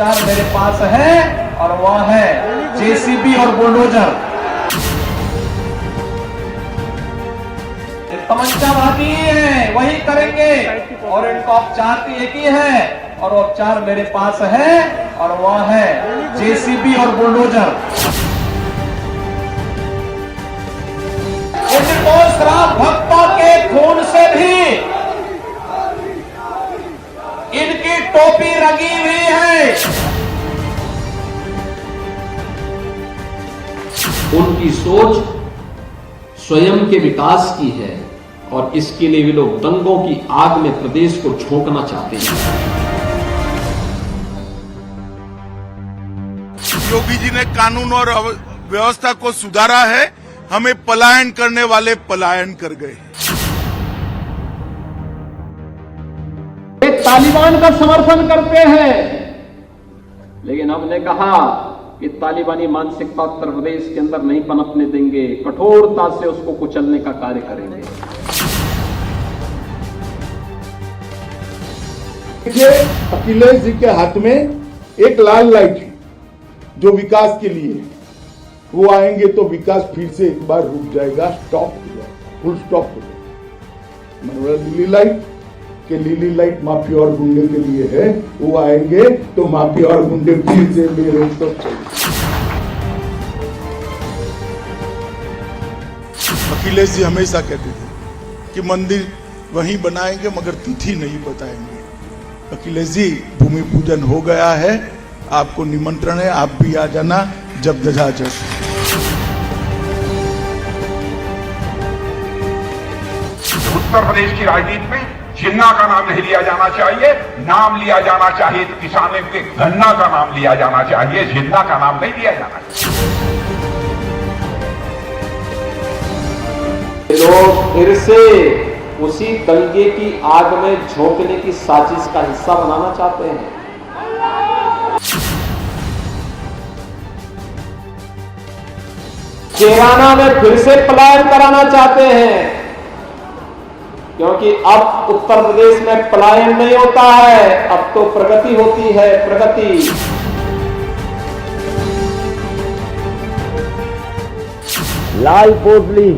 उपचार मेरे पास है और वह है जेसीबी और बुलडोजर। तमंचावादी है वही करेंगे और इनका उपचार तो एक ही है और उपचार मेरे पास है और वह है जेसीबी और बुलडोजर। इनको शराब भक्तों के खून से भी इनकी टोपी रंगी हुई है। उनकी सोच स्वयं के विकास की है और इसके लिए वे लोग दंगों की आग में प्रदेश को झोंकना चाहते हैं। योगी जी ने कानून और व्यवस्था को सुधारा है, हमें पलायन करने वाले पलायन कर गए। वे तालिबान का समर्थन करते हैं, लेकिन हमने कहा कि तालिबानी मानसिकता उत्तर प्रदेश के अंदर नहीं पनपने देंगे, कठोरता से उसको कुचलने का कार्य करेंगे। अखिलेश जी के हाथ में एक लाल लाइट है जो विकास के लिए है। वो आएंगे तो विकास फिर से एक बार रुक जाएगा, स्टॉप हो जाएगा, फुल स्टॉप हो जाएगा। मतलब लीली लाइट के लीली लाइट माफिया और गुंडे के लिए है, वो आएंगे तो माफिया और गुंडे फिर से बेरोक तो अखिलेश जी हमेशा कहते थे कि मंदिर वहीं बनाएंगे मगर तिथि नहीं बताएंगे। अखिलेश जी भूमि पूजन हो गया है, आपको निमंत्रण है, आप भी आ जाना जब दजाजस। उत्तर प्रदेश की राजनीति में जिन्ना का नाम नहीं लिया जाना चाहिए, नाम लिया जाना चाहिए तो किसानों के गन्ना का नाम लिया जाना चाहिए, जिन्ना का नाम नहीं लिया जाना चाहिए। लोग फिर से उसी दंगे की आग में झोंकने की साजिश का हिस्सा बनाना चाहते हैं। तेलंगाना में फिर से पलायन कराना चाहते हैं, क्योंकि अब उत्तर प्रदेश में पलायन नहीं होता है, अब तो प्रगति होती है, प्रगति। लाल पोटली,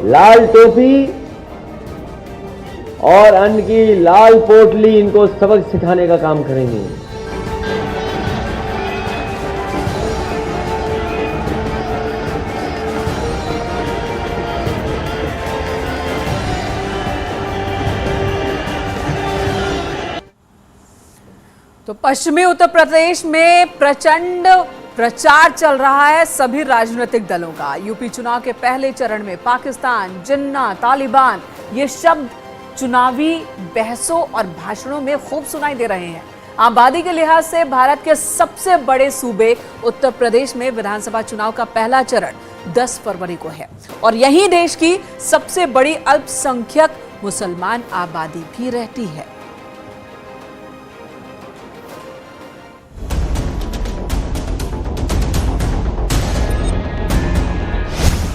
लाल टोपी और अन्न की लाल पोटली इनको सबक सिखाने का काम करेंगे। तो पश्चिमी उत्तर प्रदेश में प्रचंड प्रचार चल रहा है सभी राजनीतिक दलों का। यूपी चुनाव के पहले चरण में पाकिस्तान, जिन्ना, तालिबान ये शब्द चुनावी बहसों और भाषणों में खूब सुनाई दे रहे हैं। आबादी के लिहाज से भारत के सबसे बड़े सूबे उत्तर प्रदेश में विधानसभा चुनाव का पहला चरण 10 फरवरी को है और यहीं देश की सबसे बड़ी अल्पसंख्यक मुसलमान आबादी भी रहती है।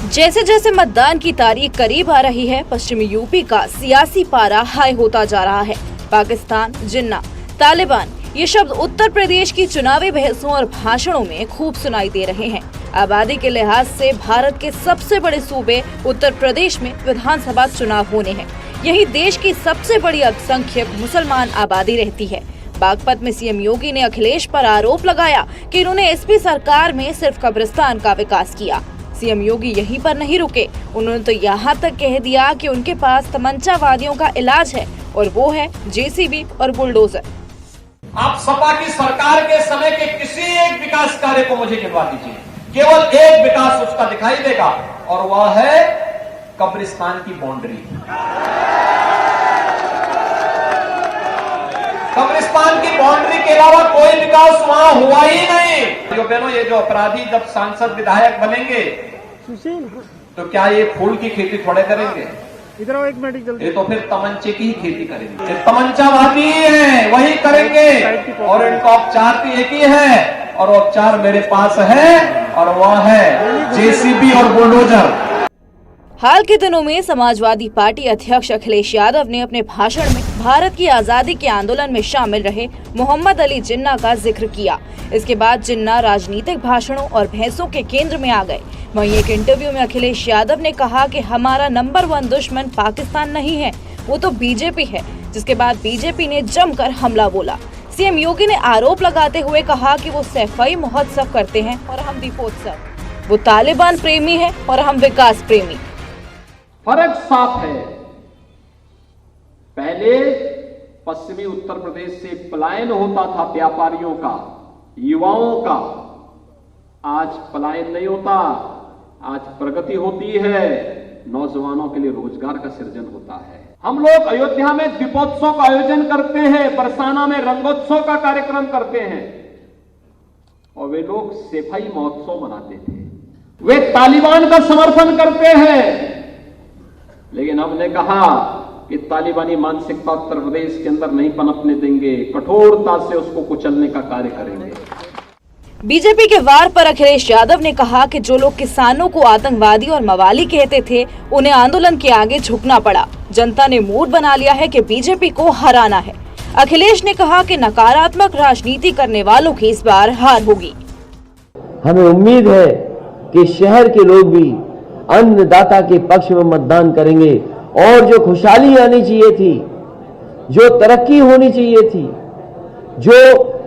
जैसे जैसे मतदान की तारीख करीब आ रही है, पश्चिमी यूपी का सियासी पारा हाई होता जा रहा है। पाकिस्तान, जिन्ना, तालिबान ये शब्द उत्तर प्रदेश की चुनावी बहसों और भाषणों में खूब सुनाई दे रहे हैं। आबादी के लिहाज से भारत के सबसे बड़े सूबे उत्तर प्रदेश में विधानसभा चुनाव होने हैं। यही देश की सबसे बड़ी अल्पसंख्यक मुसलमान आबादी रहती है। बागपत में सीएम योगी ने अखिलेश पर आरोप लगाया कि उन्होंने एसपी सरकार में सिर्फ कब्रिस्तान का विकास किया। सीएम योगी यहीं पर नहीं रुके, उन्होंने तो यहाँ तक कह दिया कि उनके पास तमंचावादियों का इलाज है और वो है जेसीबी और बुलडोजर। आप सपा की सरकार के समय के किसी एक विकास कार्य को मुझे गिनवा दीजिए, केवल एक विकास उसका दिखाई देगा और वह है कब्रिस्तान की बाउंड्री। कब्रिस्तान की बाउंड्री के अलावा कोई विकास वहां हुआ ही नहीं। जो बहनों, ये जो अपराधी जब सांसद विधायक बनेंगे तो क्या ये फूल की खेती थोड़े करेंगे? इधर एक मिनट जल्दी। ये तो फिर तमंचे की ही खेती करेंगे। ये तमंचावादी है वही करेंगे और इनका उपचार तो एक ही है और उपचार मेरे पास है और वह है जेसीबी और बुलडोजर। हाल के दिनों में समाजवादी पार्टी अध्यक्ष अखिलेश यादव ने अपने भाषण में भारत की आजादी के आंदोलन में शामिल रहे मोहम्मद अली जिन्ना का जिक्र किया। इसके बाद जिन्ना राजनीतिक भाषणों और बहसों के केंद्र में आ गए। वहीं एक इंटरव्यू में अखिलेश यादव ने कहा कि हमारा नंबर 1 दुश्मन पाकिस्तान नहीं है, वो तो बीजेपी है, जिसके बाद बीजेपी ने जमकर हमला बोला। सीएम योगी ने आरोप लगाते हुए कहा कि वो सैफई महोत्सव करते हैं और हम दीपोत्सव, वो तालिबान प्रेमी है और हम विकास प्रेमी। फर्क साफ है। पहले पश्चिमी उत्तर प्रदेश से पलायन होता था व्यापारियों का, युवाओं का। आज पलायन नहीं होता, आज प्रगति होती है, नौजवानों के लिए रोजगार का सृजन होता है। हम लोग अयोध्या में दीपोत्सव का आयोजन करते हैं, बरसाना में रंगोत्सव का कार्यक्रम करते हैं, और वे लोग सैफई महोत्सव मनाते थे। वे तालिबान का समर्थन करते हैं, लेकिन हमने कहा कि तालिबानी मानसिकता उत्तर प्रदेश के अंदर नहीं पनपने देंगे, कठोरता से उसको कुचलने का कार्य करेंगे। बीजेपी के वार पर अखिलेश यादव ने कहा कि जो लोग किसानों को आतंकवादी और मवाली कहते थे, उन्हें आंदोलन के आगे झुकना पड़ा। जनता ने मूड बना लिया है कि बीजेपी को हराना है। अखिलेश ने कहा कि नकारात्मक राजनीति करने वालों की इस बार हार होगी। हमें उम्मीद है कि शहर के लोग भी अन्नदाता के पक्ष में मतदान करेंगे और जो खुशहाली आनी चाहिए थी, जो तरक्की होनी चाहिए थी, जो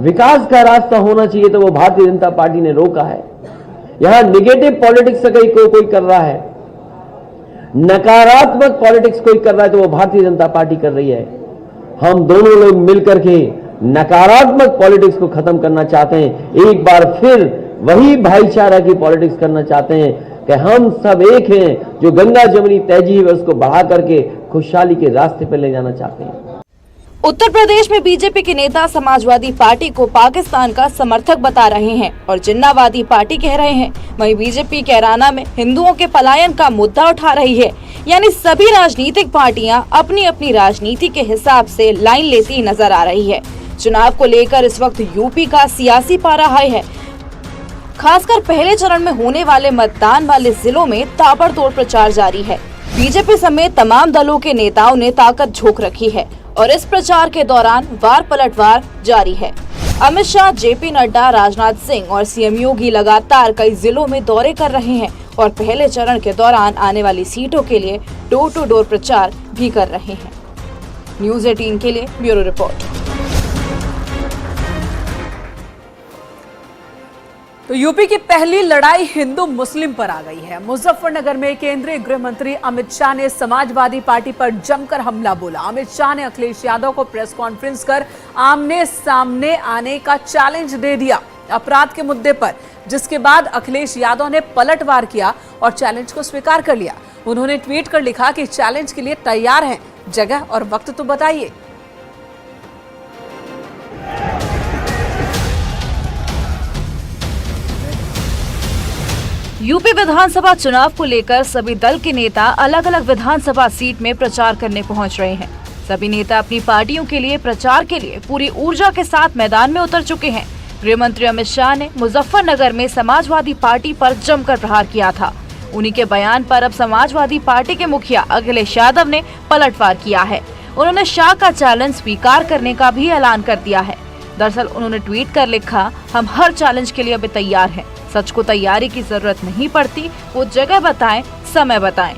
विकास का रास्ता होना चाहिए था, वो भारतीय जनता पार्टी ने रोका है। यहां निगेटिव पॉलिटिक्स कोई कर रहा है, नकारात्मक पॉलिटिक्स कोई कर रहा है, तो वो भारतीय जनता पार्टी कर रही है। हम दोनों लोग मिलकर के नकारात्मक पॉलिटिक्स को खत्म करना चाहते हैं। एक बार फिर वही भाईचारा की पॉलिटिक्स करना चाहते हैं कि हम सब एक हैं। जो गंगा जमुनी तहजीब है उसको बढ़ा करके खुशहाली के रास्ते पर ले जाना चाहते हैं। उत्तर प्रदेश में बीजेपी के नेता समाजवादी पार्टी को पाकिस्तान का समर्थक बता रहे हैं और जिन्नावादी पार्टी कह रहे हैं। वहीं बीजेपी कैराना में हिंदुओं के पलायन का मुद्दा उठा रही है। यानी सभी राजनीतिक पार्टियां अपनी अपनी राजनीति के हिसाब से लाइन लेती नजर आ रही है। चुनाव को लेकर इस वक्त यूपी का सियासी पारा हाई है। खासकर पहले चरण में होने वाले मतदान वाले जिलों में ताबड़तोड़ प्रचार जारी है। बीजेपी समेत तमाम दलों के नेताओं ने ताकत झोंक रखी है और इस प्रचार के दौरान वार पलटवार जारी है। अमित शाह, जेपी नड्डा, राजनाथ सिंह और सीएम योगी लगातार कई जिलों में दौरे कर रहे हैं और पहले चरण के दौरान आने वाली सीटों के लिए डोर टू डोर प्रचार भी कर रहे हैं। न्यूज़ 18 के लिए ब्यूरो रिपोर्ट। तो यूपी की पहली लड़ाई हिंदू मुस्लिम पर आ गई है। मुजफ्फरनगर में केंद्रीय गृह मंत्री अमित शाह ने समाजवादी पार्टी पर जमकर हमला बोला। अमित शाह ने अखिलेश यादव को प्रेस कॉन्फ्रेंस कर आमने सामने आने का चैलेंज दे दिया अपराध के मुद्दे पर, जिसके बाद अखिलेश यादव ने पलटवार किया और चैलेंज को स्वीकार कर लिया। उन्होंने ट्वीट कर लिखा कि चैलेंज के लिए तैयार हैं, जगह और वक्त तो बताइए। यूपी विधानसभा चुनाव को लेकर सभी दल के नेता अलग अलग विधानसभा सीट में प्रचार करने पहुंच रहे हैं। सभी नेता अपनी पार्टियों के लिए प्रचार के लिए पूरी ऊर्जा के साथ मैदान में उतर चुके हैं। गृह मंत्री अमित शाह ने मुजफ्फरनगर में समाजवादी पार्टी पर जमकर प्रहार किया था। उन्हीं के बयान पर अब समाजवादी पार्टी के मुखिया अखिलेश यादव ने पलटवार किया है। उन्होंने शाह का चैलेंज स्वीकार करने का भी ऐलान कर दिया है। दरअसल उन्होंने ट्वीट कर लिखा, हम हर चैलेंज के लिए अभी तैयार हैं। सच को तैयारी की जरूरत नहीं पड़ती, वो जगह बताएं, समय बताएं।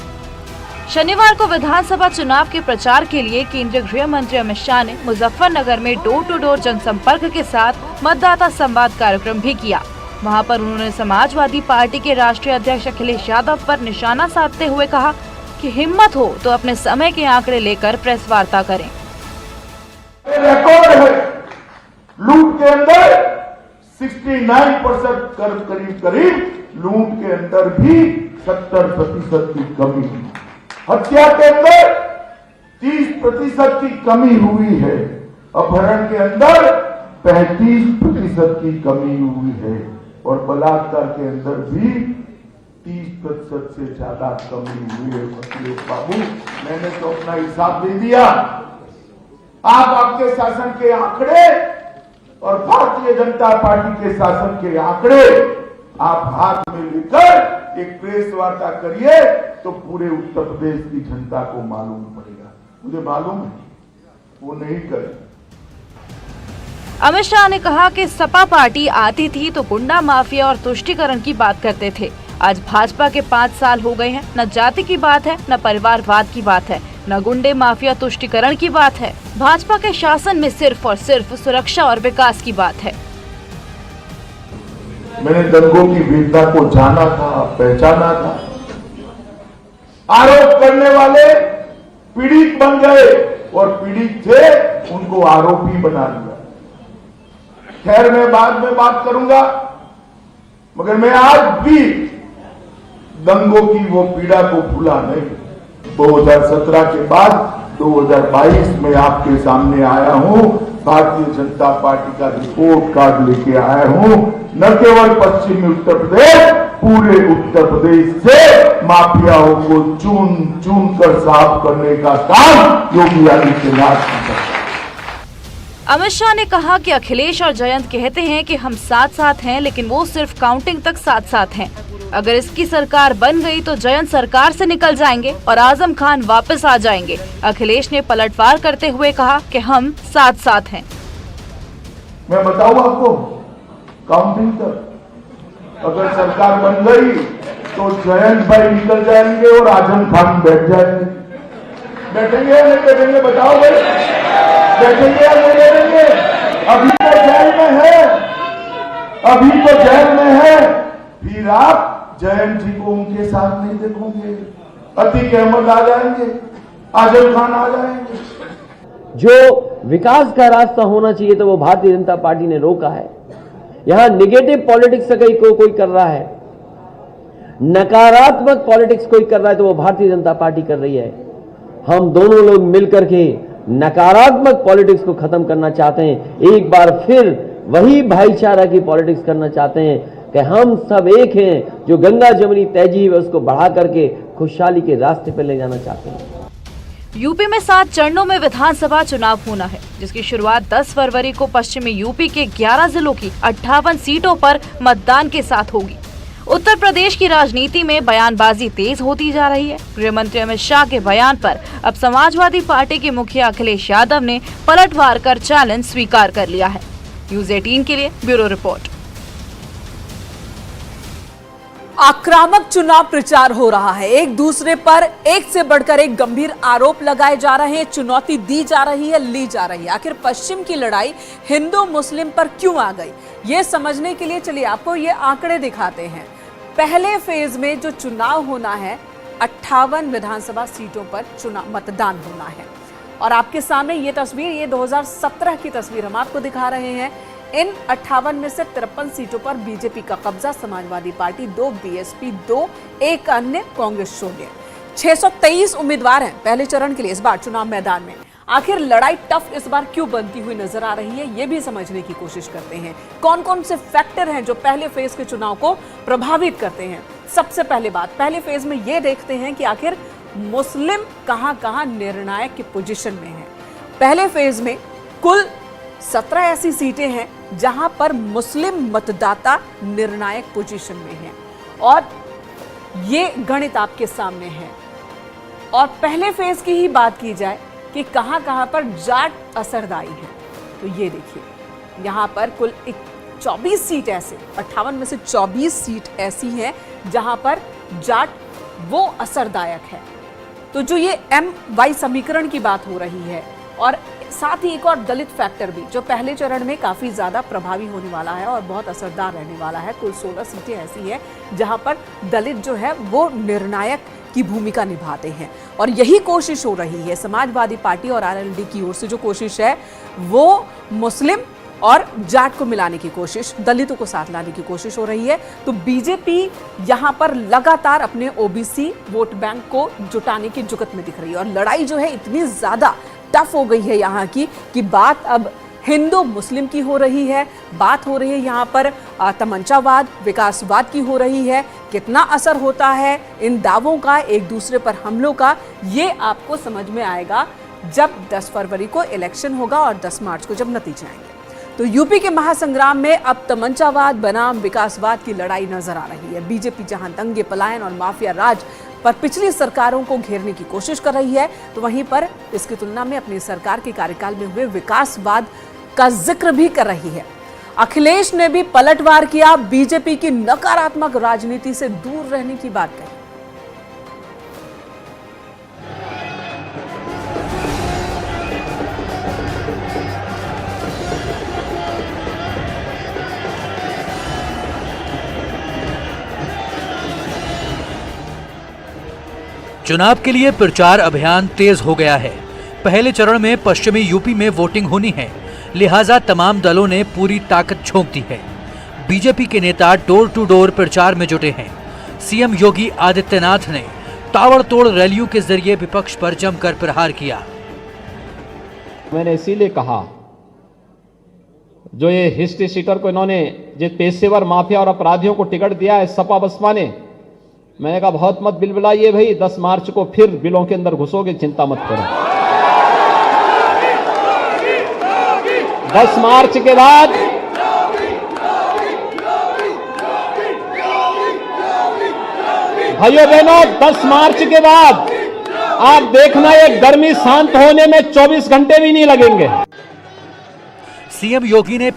शनिवार को विधानसभा चुनाव के प्रचार के लिए केंद्रीय गृह मंत्री अमित शाह ने मुजफ्फरनगर में डोर टू डोर जनसंपर्क के साथ मतदाता संवाद कार्यक्रम भी किया। वहां पर उन्होंने समाजवादी पार्टी के राष्ट्रीय अध्यक्ष अखिलेश यादव पर निशाना साधते हुए कहा कि हिम्मत हो तो अपने समय के आंकड़े लेकर प्रेस वार्ता करें। रिकॉर्ड है, लूट के अंदर 69% करीब लूट के अंदर भी 70% की कमी, हत्या के अंदर 30% की कमी हुई है, अपहरण के अंदर 35% की कमी हुई है और बलात्कार के अंदर भी 30% से ज्यादा कमी हुई है। अखिलेश बाबू, मैंने तो अपना हिसाब दे दिया। आप आपके शासन के आंकड़े और भारतीय जनता पार्टी के शासन के आंकड़े आप हाथ में लेकर एक प्रेस वार्ता करिए। तो पूरे उत्तर प्रदेश की जनता को मालूम पड़ेगा। मुझे मालूम है वो नहीं करे। अमित शाह ने कहा कि सपा पार्टी आती थी तो गुंडा माफिया और तुष्टीकरण की बात करते थे। आज भाजपा के 5 साल हो गए हैं, न जाति की बात है, न परिवारवाद की बात है, न गुंडे माफिया तुष्टीकरण की बात है। भाजपा के शासन में सिर्फ और सिर्फ सुरक्षा और विकास की बात है। मैंने दंगों की वीरता को जाना था, पहचाना था। आरोप करने वाले पीड़ित बन गए और पीड़ित थे उनको आरोपी बना दिया। खैर मैं बाद में बात करूंगा, मगर मैं आज भी दंगों की वो पीड़ा को भूला नहीं। 2017 के बाद 2022 में आपके सामने आया हूं, भारतीय जनता पार्टी का रिपोर्ट कार्ड लेके आया हूं। न केवल पश्चिमी उत्तर प्रदेश, पूरे उत्तर प्रदेश से माफियाओं को चुन चुन कर साफ करने का काम योगी आदित्यनाथ ने किया। अमित शाह ने कहा कि अखिलेश और जयंत कहते हैं कि हम साथ साथ हैं, लेकिन वो सिर्फ काउंटिंग तक साथ साथ हैं। अगर इसकी सरकार बन गई तो जयंत सरकार से निकल जाएंगे और आजम खान वापस आ जाएंगे। अखिलेश ने पलटवार करते हुए कहा कि हम साथ साथ हैं। मैं बताऊं आपको, काउंटिंग तक अगर सरकार बन गई तो जयंत भाई निकल जाएंगे और आजम खान बैठ जाएंगे। बैठेंगे या नहीं बैठेंगे बताओ भाई, बैठेंगे या नहीं बैठेंगे? अभी तो जेल में है, अभी तो जेल में है। फिर आप जयंत जी को उनके साथ नहीं देखोगे। अतीक अहमद आ जाएंगे, आजम खान आ जाएंगे। जो विकास का रास्ता होना चाहिए तो वो भारतीय जनता पार्टी ने रोका है। यहां निगेटिव पॉलिटिक्स कोई कर रहा है, नकारात्मक पॉलिटिक्स कोई कर रहा है तो वो भारतीय जनता पार्टी कर रही है। हम दोनों लोग मिलकर के नकारात्मक पॉलिटिक्स को खत्म करना चाहते हैं। एक बार फिर वही भाईचारा की पॉलिटिक्स करना चाहते हैं कि हम सब एक हैं। जो गंगा जमुनी तहजीब है उसको बढ़ा करके खुशहाली के रास्ते पर ले जाना चाहते हैं। यूपी में 7 चरणों में विधानसभा चुनाव होना है, जिसकी शुरुआत 10 फरवरी को पश्चिमी यूपी के 11 जिलों की 58 सीटों पर मतदान के साथ होगी। उत्तर प्रदेश की राजनीति में बयानबाजी तेज होती जा रही है। गृह मंत्री अमित शाह के बयान पर अब समाजवादी पार्टी के मुखिया अखिलेश यादव ने पलटवार कर चैलेंज स्वीकार कर लिया है। न्यूज़ 18 के लिए ब्यूरो रिपोर्ट। आक्रामक चुनाव प्रचार हो रहा है। एक दूसरे पर एक से बढ़कर एक गंभीर आरोप लगाए जा रहे हैं, चुनौती दी जा रही है, ली जा रही है। आखिर पश्चिम की लड़ाई हिंदू मुस्लिम पर क्यों आ गई, ये समझने के लिए चलिए आपको ये आंकड़े दिखाते हैं। पहले फेज में जो चुनाव होना है, 58 विधानसभा सीटों पर चुनाव मतदान होना है। और आपके सामने ये तस्वीर, ये 2017 की तस्वीर हम आपको दिखा रहे हैं। इन 58 में से 53 सीटों पर बीजेपी का कब्जा, समाजवादी पार्टी 2, बीएसपी 2, एक अन्य कांग्रेस शून्य। 623 उम्मीदवार हैं पहले चरण के लिए इस बार चुनाव मैदान में। आखिर लड़ाई टफ इस बार क्यों बनती हुई नजर आ रही है, ये भी समझने की कोशिश करते हैं। कौन कौन से फैक्टर हैं जो पहले फेज के चुनाव को प्रभावित करते हैं। सबसे पहले बात, पहले फेज में ये देखते हैं कि आखिर मुस्लिम कहां निर्णायक की पोजीशन में है। पहले फेज में कुल 17 ऐसी सीटें हैं जहां पर मुस्लिम मतदाता निर्णायक पोजीशन में हैं और ये गणित आपके सामने है। और पहले फेज की ही बात की जाए कि कहां पर जाट असरदाई है, तो ये देखिए यहां पर कुल 24 सीट ऐसे, 58 में से 24 सीट ऐसी हैं जहां पर जाट वो असरदायक है। तो जो ये MY समीकरण की बात हो रही है, और साथ ही एक और दलित फैक्टर भी जो पहले चरण में काफी ज्यादा प्रभावी होने वाला है और बहुत असरदार रहने वाला है। कुल 16 सीटें ऐसी है जहां पर दलित जो है वो निर्णायक की भूमिका निभाते हैं। और यही कोशिश हो रही है समाजवादी पार्टी और RLD की ओर से, जो कोशिश है वो मुस्लिम और जाट को मिलाने की कोशिश, दलितों को साथ लाने की कोशिश हो रही है। तो बीजेपी यहां पर लगातार अपने OBC वोट बैंक को जुटाने की जुगत में दिख रही है। और लड़ाई जो है इतनी ज्यादा टफ हो गई है यहाँ की कि बात अब हिंदू मुस्लिम की हो रही है, बात हो रही है यहाँ पर तमंचावाद, विकासवाद की हो रही है। कितना असर होता है इन दावों का, एक दूसरे पर हमलों का, ये आपको समझ में आएगा जब 10 फरवरी को इलेक्शन होगा और 10 मार्च को जब नतीजे आएंगे। तो यूपी के महासंग्राम में अब तमंचावाद बनाम विकासवाद की लड़ाई नजर आ रही है। बीजेपी जहां दंगे, पलायन और माफिया राज पर पिछली सरकारों को घेरने की कोशिश कर रही है, तो वहीं पर इसकी तुलना में अपनी सरकार के कार्यकाल में हुए विकासवाद का जिक्र भी कर रही है। अखिलेश ने भी पलटवार किया, बीजेपी की नकारात्मक राजनीति से दूर रहने की बात कही। चुनाव के लिए प्रचार अभियान तेज हो गया है। पहले चरण में पश्चिमी यूपी में वोटिंग होनी है, लिहाजा तमाम दलों ने पूरी ताकत झोंक दी है। बीजेपी के नेता डोर टू डोर प्रचार में जुटे हैं। सीएम योगी आदित्यनाथ ने ताबड़तोड़ रैलियों के जरिए विपक्ष पर जमकर प्रहार किया। मैंने इसीलिए कहा, जो ये हिस्ट्री सीटर को इन्होंने जिस पेशेवर माफिया और अपराधियों को टिकट दिया है सपा बसपा ने, मैंने कहा बहुत मत बिलबिलाइए भाई, 10 मार्च को फिर बिलों के अंदर घुसोगे, चिंता मत करो। 10 मार्च के बाद भाइयों बहनों, 10 मार्च के बाद आप देखना ये गर्मी शांत होने में 24 घंटे भी नहीं लगेंगे। सीएम योगी ने